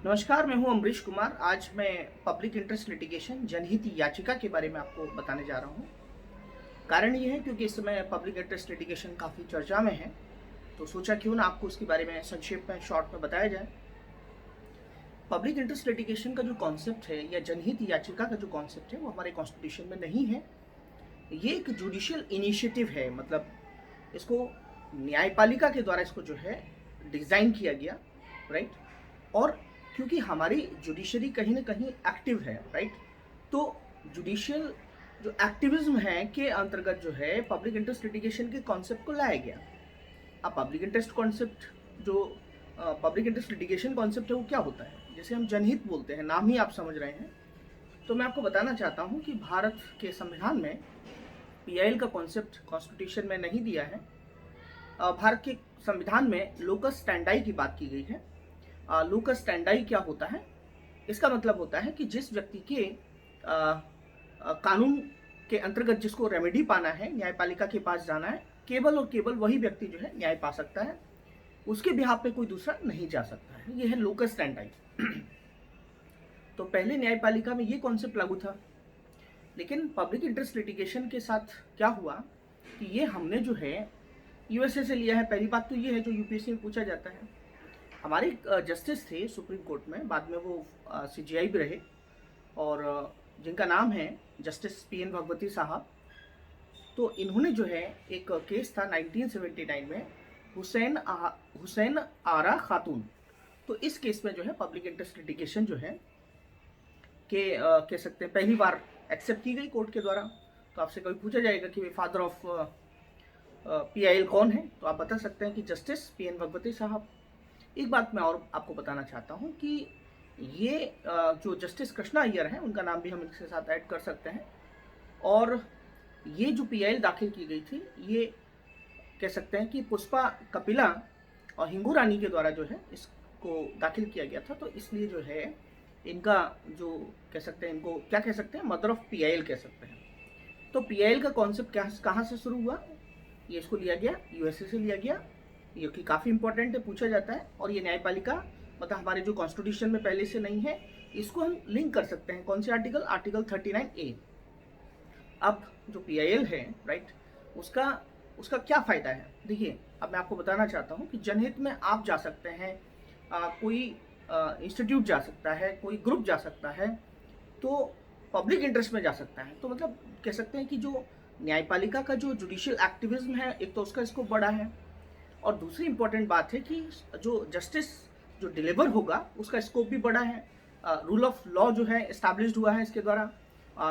नमस्कार, मैं हूं अमरीश कुमार। आज मैं पब्लिक इंटरेस्ट लिटिगेशन जनहित याचिका के बारे में आपको बताने जा रहा हूं। कारण ये है क्योंकि इस समय पब्लिक इंटरेस्ट लिटिगेशन काफ़ी चर्चा में है, तो सोचा क्यों ना आपको उसके बारे में संक्षेप में शॉर्ट में बताया जाए। पब्लिक इंटरेस्ट लिटिगेशन का जो कॉन्सेप्ट है या जनहित याचिका का जो कॉन्सेप्ट है वो हमारे कॉन्स्टिट्यूशन में नहीं है। ये एक जुडिशियल इनिशिएटिव है, मतलब इसको न्यायपालिका के द्वारा इसको जो है डिज़ाइन किया गया, राइट। और क्योंकि हमारी जुडिशरी कहीं ना कहीं एक्टिव है, राइट, तो जुडिशियल जो एक्टिविज्म है के अंतर्गत जो है पब्लिक इंटरेस्ट लिटिगेशन के कॉन्सेप्ट को लाया गया। अब पब्लिक इंटरेस्ट कॉन्सेप्ट जो पब्लिक इंटरेस्ट लिटिगेशन कॉन्सेप्ट है वो क्या होता है, जैसे हम जनहित बोलते हैं, नाम ही आप समझ रहे हैं। तो मैं आपको बताना चाहता हूँ कि भारत के संविधान में पीआईएल का कॉन्सेप्ट कॉन्स्टिट्यूशन में नहीं दिया है। भारत के संविधान में लोकस स्टैंडाई की बात की गई है। लोकस स्टैंडाई क्या होता है? इसका मतलब होता है कि जिस व्यक्ति के कानून के अंतर्गत जिसको रेमेडी पाना है, न्यायपालिका के पास जाना है, केवल और केवल वही व्यक्ति जो है न्याय पा सकता है, उसके बिहाफ पे कोई दूसरा नहीं जा सकता है। ये है लोकस स्टैंडाई। तो पहले न्यायपालिका में ये कॉन्सेप्ट लागू था, लेकिन पब्लिक इंटरेस्ट लिटिगेशन के साथ क्या हुआ कि ये हमने जो है यूएसए से लिया है। पहली बात तो ये है जो यूपीएससी में पूछा जाता है। हमारे जस्टिस थे सुप्रीम कोर्ट में, बाद में वो सीजीआई भी रहे, और जिनका नाम है जस्टिस पीएन भगवती साहब। तो इन्होंने जो है एक केस था 1979 में, हुसैन आरा खातून। तो इस केस में जो है पब्लिक इंटरेस्ट लिटिगेशन जो है कि कह सकते हैं पहली बार एक्सेप्ट की गई कोर्ट के द्वारा। तो आपसे कभी पूछा जाएगा कि फादर ऑफ पीआईएल कौन है, तो आप बता सकते हैं कि जस्टिस पीएन भगवती साहब। एक बात मैं और आपको बताना चाहता हूं कि ये जो जस्टिस कृष्णा अय्यर हैं, उनका नाम भी हम इसके साथ ऐड कर सकते हैं। और ये जो पीआईएल दाखिल की गई थी, ये कह सकते हैं कि पुष्पा कपिला और हिंगू रानी के द्वारा जो है इसको दाखिल किया गया था। तो इसलिए जो है इनका जो कह सकते हैं, इनको क्या कह सकते हैं, मदर ऑफ पीआईएल कह सकते हैं। तो पीआईएल का कॉन्सेप्ट कहाँ से शुरू हुआ? ये इसको लिया गया यूएसए से लिया गया, ये कि काफ़ी इंपॉर्टेंट है, पूछा जाता है। और ये न्यायपालिका मतलब हमारे जो कॉन्स्टिट्यूशन में पहले से नहीं है, इसको हम लिंक कर सकते हैं। कौन से आर्टिकल? Article 39A। अब जो पीआईएल है, राइट, उसका क्या फ़ायदा है? देखिए, अब मैं आपको बताना चाहता हूँ कि जनहित में आप जा सकते हैं, कोई इंस्टीट्यूट जा सकता है, कोई ग्रुप जा सकता है, तो पब्लिक इंटरेस्ट में जा सकता है। तो मतलब कह सकते हैं कि जो न्यायपालिका का जो जुडिशियल एक्टिविज्म है, एक तो उसका स्कोप बड़ा है, और दूसरी इंपॉर्टेंट बात है कि जो जस्टिस जो डिलीवर होगा उसका स्कोप भी बड़ा है। रूल ऑफ लॉ जो है इस्टेब्लिश्ड हुआ है इसके द्वारा,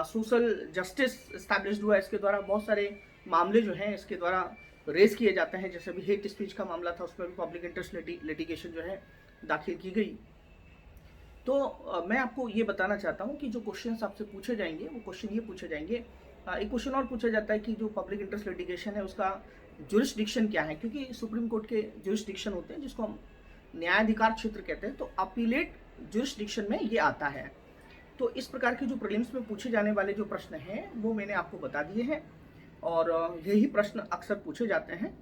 सोशल जस्टिस इस्टेब्लिश्ड हुआ है इसके द्वारा। बहुत सारे मामले जो हैं इसके द्वारा रेज किए जाते हैं, जैसे अभी हेट स्पीच का मामला था, उसमें भी पब्लिक इंटरेस्ट लिटिगेशन जो है दाखिल की गई। तो मैं आपको ये बताना चाहता हूँ कि जो क्वेश्चन आपसे पूछे जाएंगे वो क्वेश्चन ये पूछे जाएंगे। एक क्वेश्चन और पूछा जाता है कि जो पब्लिक इंटरेस्ट लिटिगेशन है उसका जुरिस्डिक्शन क्या है, क्योंकि सुप्रीम कोर्ट के जुरिस्डिक्शन होते हैं जिसको हम न्यायाधिकार क्षेत्र कहते हैं। तो अपीलेट जुरिस्डिक्शन में ये आता है। तो इस प्रकार के जो प्रीलिम्स में पूछे जाने वाले जो प्रश्न हैं वो मैंने आपको बता दिए हैं, और यही प्रश्न अक्सर पूछे जाते हैं।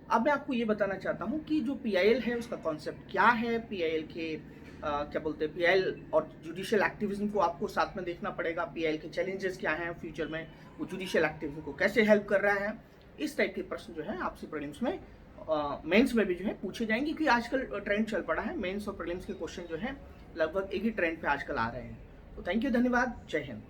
अब मैं आपको ये बताना चाहता हूँ कि जो पीआईएल है उसका कॉन्सेप्ट क्या है, पीआईएल के क्या बोलते हैं, पीआईएल और जुडिशियल एक्टिविज्म को आपको साथ में देखना पड़ेगा। पीआईएल के चैलेंजेस क्या हैं फ्यूचर में, वो जुडिशियल एक्टिविज्म को कैसे हेल्प कर रहा है। इस टाइप के प्रश्न जो है आपसे प्रीलिम्स में, मेंस में भी जो है पूछे जाएंगे, क्योंकि आजकल ट्रेंड चल पड़ा है, मेंस और प्रीलिम्स के क्वेश्चन जो है लगभग एक ही ट्रेंड पे आजकल आ रहे हैं। तो थैंक यू, धन्यवाद, जय हिंद।